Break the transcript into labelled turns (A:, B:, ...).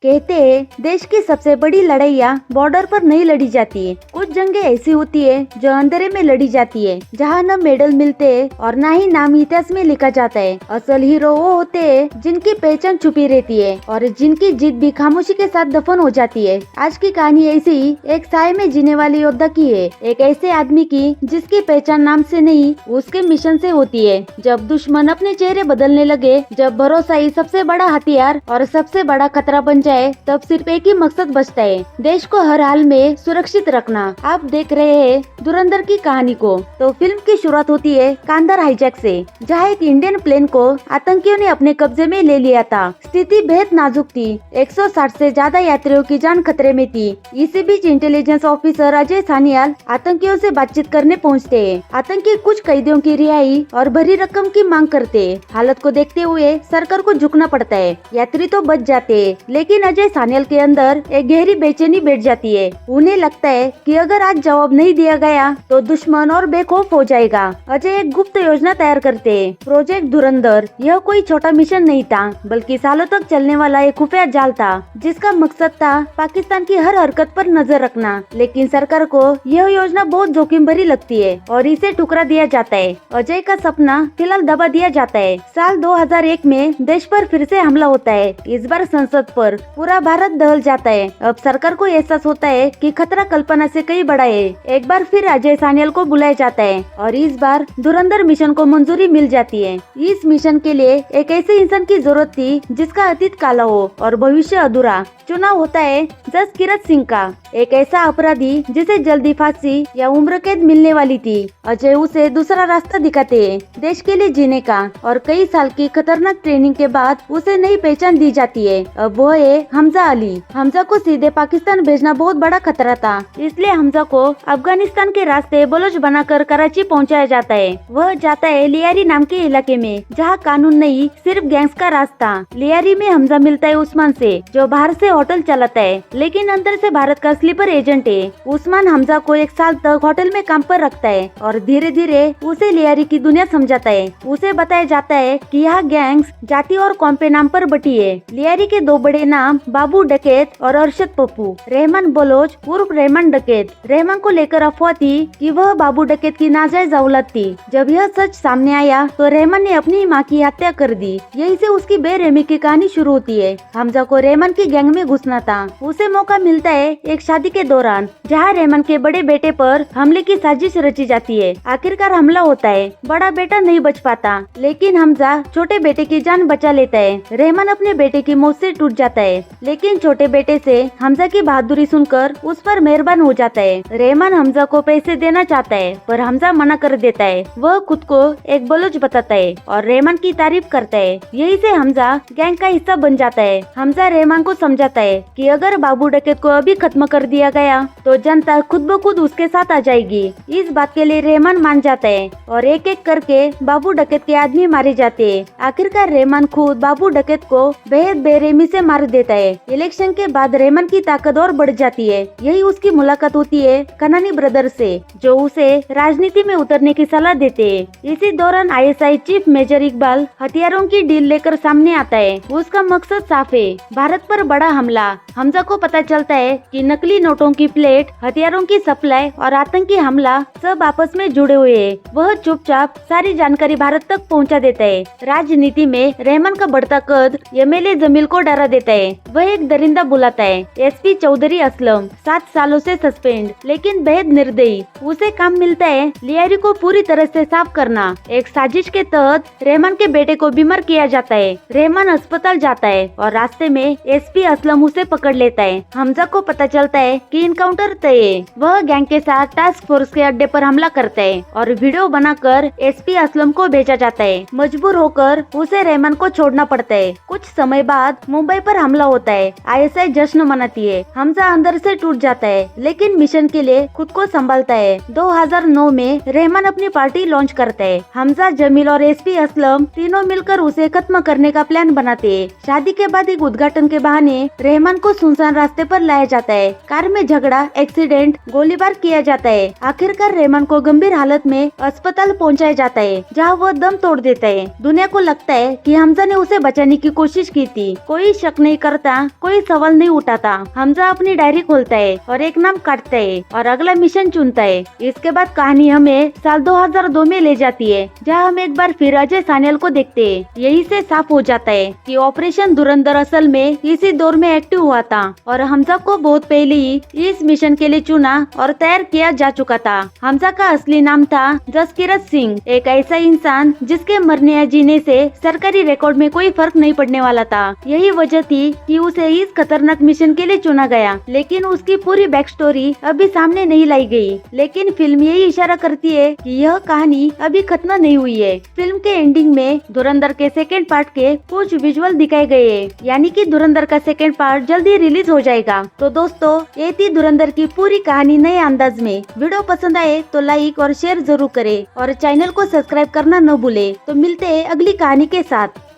A: कहते हैं देश की सबसे बड़ी लड़ाइयाँ बॉर्डर पर नहीं लड़ी जाती है। कुछ जंगें ऐसी होती है जो अंधेरे में लड़ी जाती है, जहाँ न मेडल मिलते हैं और न ही नाम इतिहास में लिखा जाता है। असल हीरो वो होते हैं जिनकी पहचान छुपी रहती है और जिनकी जीत भी खामोशी के साथ दफन हो जाती है। आज की कहानी ऐसी ही एक साए में जीने वाले योद्धा की है, एक ऐसे आदमी की जिसकी पहचान नाम से नहीं उसके मिशन से होती है। जब दुश्मन अपने चेहरे बदलने लगे, जब भरोसा ही सबसे बड़ा हथियार और सबसे बड़ा खतरा बन जाए, तब सिर्फ एक ही मकसद बचता है, देश को हर हाल में सुरक्षित रखना। आप देख रहे हैं धुरंधर की कहानी को। तो फिल्म की शुरुआत होती है कांधार हाईजैक से, जहां एक इंडियन प्लेन को आतंकियों ने अपने कब्जे में ले लिया था। स्थिति बेहद नाजुक थी, 160 से ज्यादा यात्रियों की जान खतरे में थी। इसी बीच इंटेलिजेंस ऑफिसर अजय सान्याल आतंकियों से बातचीत करने पहुंचते हैं। आतंकी कुछ कैदियों की रिहाई और भरी रकम की मांग करते हैं। हालत को देखते हुए सरकार को झुकना पड़ता है। यात्री तो बच जाते हैं, लेकिन अजय सान्याल के अंदर एक गहरी बेचैनी बैठ जाती है। उन्हें लगता है कि अगर आज जवाब नहीं दिया गया तो दुश्मन और बेखौफ हो जाएगा। अजय एक गुप्त योजना तैयार करते हैं, प्रोजेक्ट धुरंधर। यह कोई छोटा मिशन नहीं था, बल्कि सालों तक चलने वाला एक खुफिया जाल था, जिसका मकसद था पाकिस्तान की हर हरकत पर नजर रखना। लेकिन सरकार को यह योजना बहुत जोखिम भरी लगती है और इसे ठुकरा दिया जाता है। अजय का सपना फिलहाल दबा दिया जाता है। साल 2001 में देश पर फिर से हमला होता है, इस बार संसद पर। पूरा भारत दहल जाता है। अब सरकार को एहसास होता है कि खतरा कल्पना से कई बड़ा है। एक बार फिर अजय सान्याल को बुलाया जाता है और इस बार धुरंधर मिशन को मंजूरी मिल जाती है। इस मिशन के लिए एक ऐसे इंसान की जरूरत थी जिसका अतीत काला हो और भविष्य अधूरा। चुनाव होता है जसकीरत सिंह का, एक ऐसा अपराधी जिसे जल्दी फांसी या उम्र कैद मिलने वाली थी। अजय उसे दूसरा रास्ता दिखाते हैं, देश के लिए जीने का। और कई साल की खतरनाक ट्रेनिंग के बाद उसे नई पहचान दी जाती है। अब वो है हमजा अली। हमजा को सीधे पाकिस्तान भेजना बहुत बड़ा खतरा था, इसलिए हमजा को अफगानिस्तान के रास्ते बलोच बनाकर कराची पहुंचाया जाता है। वह जाता है लियारी नाम के इलाके में, जहां कानून नहीं सिर्फ गैंग्स का रास्ता। लियारी में हमजा मिलता है उस्मान से, जो बाहर से होटल चलाता है, लेकिन अंदर से भारत का स्लीपर एजेंट है। उस्मान हमजा को 1 साल तक होटल में काम पर रखता है और धीरे धीरे उसे लियारी की दुनिया समझाता है। उसे बताया जाता है कि यहाँ गैंग्स जाति और कौम पे नाम पर बटी है। लियारी के 2 बड़े नाम बाबू डकैत और अरशद पप्पू। रहमान बलोच उर्फ रहमान डकैत। रहमान को लेकर अफवाह थी कि वह बाबू डकैत की नाजायज औलाद थी। जब यह सच सामने आया तो रहमान ने अपनी मां की हत्या कर दी। यहीं से उसकी बेरहमी की कहानी शुरू होती है। हमजा को रहमान की गैंग में घुसना था। उसे मौका मिलता है एक शादी के दौरान, जहाँ रहमान के बड़े बेटे पर हमले की साजिश रची जाती है। आखिरकार हमला होता है। बड़ा बेटा नहीं बच पाता, लेकिन हमजा छोटे बेटे की जान बचा लेता है। रहमान अपने बेटे की मौत से टूट जाता है, लेकिन छोटे बेटे से हमजा की बहादुरी सुनकर उस पर मेहरबान हो जाता है। रहमान हमजा को पैसे देना चाहता है, पर हमजा मना कर देता है। वह खुद को एक बलोच बताता है और रहमान की तारीफ करता है। यही से हमजा गैंग का हिस्सा बन जाता है। हमजा रहमान को समझाता है कि अगर बाबू डकैत को अभी खत्म कर दिया गया तो जनता खुद ब खुद उसके साथ आ जाएगी। इस बात के लिए रहमान मान जाता है और एक एक करके बाबू डकैत के आदमी मारे जाते हैं। आखिरकार रहमान खुद बाबू डकैत को बेहद बेरहमी से मार देता है। इलेक्शन के बाद रहमान की ताकत और बढ़ जाती है। यही उसकी मुलाकात होती है कनानी ब्रदर से, जो उसे राजनीति में उतरने की सलाह देते हैं। इसी दौरान ISI चीफ मेजर इकबाल हथियारों की डील लेकर सामने आता है। उसका मकसद साफ है, भारत पर बड़ा हमला। हमजा को पता चलता है कि नकली नोटों की प्लेट, हथियारों की सप्लाई और आतंकी हमला सब आपस में जुड़े हुए हैं। वह चुपचाप सारी जानकारी भारत तक पहुंचा देता है। राजनीति में रहमान का बढ़ता कद MLA जमील को डरा देता है। वह एक दरिंदा बुलाता है, SP चौधरी असलम, 7 सालों से सस्पेंड, लेकिन बेहद निर्दयी। उसे काम मिलता है लियारी को पूरी तरह से साफ करना। एक साजिश के तहत रहमान के बेटे को बीमार किया जाता है। रहमान अस्पताल जाता है और रास्ते में SP असलम उसे पकड़ लेता है। हमजा को पता चलता है कि इनकाउंटर तय है। वह गैंग के साथ टास्क फोर्स के अड्डे पर हमला करता है और वीडियो बनाकर SP असलम को भेजा जाता है। मजबूर होकर उसे रहमान को छोड़ना पड़ता है। कुछ समय बाद मुंबई पर हमला होता है। ISI जश्न मनाती है। हमजा अंदर से टूट जाता है, लेकिन मिशन के लिए खुद को संभालता है। 2009 में रहमान अपनी पार्टी लॉन्च करता है। हमजा, जमील और SP असलम तीनों मिलकर उसे खत्म करने का प्लान बनाते हैं। शादी के बाद एक उद्घाटन के बहाने रहमान को सुनसान रास्ते पर लाया जाता है। कार में झगड़ा, एक्सीडेंट, गोलीबार किया जाता है। आखिरकार रेमन को गंभीर हालत में अस्पताल पहुंचाया जाता है, जहां वह दम तोड़ देता है। दुनिया को लगता है कि हमजा ने उसे बचाने की कोशिश की थी। कोई शक नहीं करता, कोई सवाल नहीं उठाता। हमजा अपनी डायरी खोलता है और एक नाम काटता है और अगला मिशन चुनता है। इसके बाद कहानी हमें साल 2002 में ले जाती है, जहां हम एक बार फिर अजय सान्याल को देखते हैं। यही से साफ हो जाता है कि ऑपरेशन धुरंधर असल में इसी दौर में एक्टिव हुआ था और हमजा को बहुत पहले ही इस मिशन के लिए चुना और तैयार किया जा चुका था। हमजा का असली नाम था जसकीरत सिंह, एक ऐसा इंसान जिसके मरने या जीने से सरकारी रिकॉर्ड में कोई फर्क नहीं पड़ने वाला था। यही वजह थी कि उसे इस खतरनाक मिशन के लिए चुना गया, लेकिन उसकी पूरी बैक स्टोरी अभी सामने नहीं लाई गई। लेकिन फिल्म यही इशारा करती है कि यह कहानी अभी खत्म नहीं हुई है। फिल्म के एंडिंग में धुरंधर के सेकेंड पार्ट के कुछ विजुअल दिखाए गए हैं, यानी कि धुरंधर का सेकेंड पार्ट जल्दी रिलीज हो जाएगा। तो दोस्तों, ये थी धुरंधर की पूरी कहानी नए अंदाज में। वीडियो पसंद आए तो लाइक और शेयर जरूर करें और चैनल को सब्सक्राइब करना न भूले। तो मिलते हैं अगली कहानी के साथ।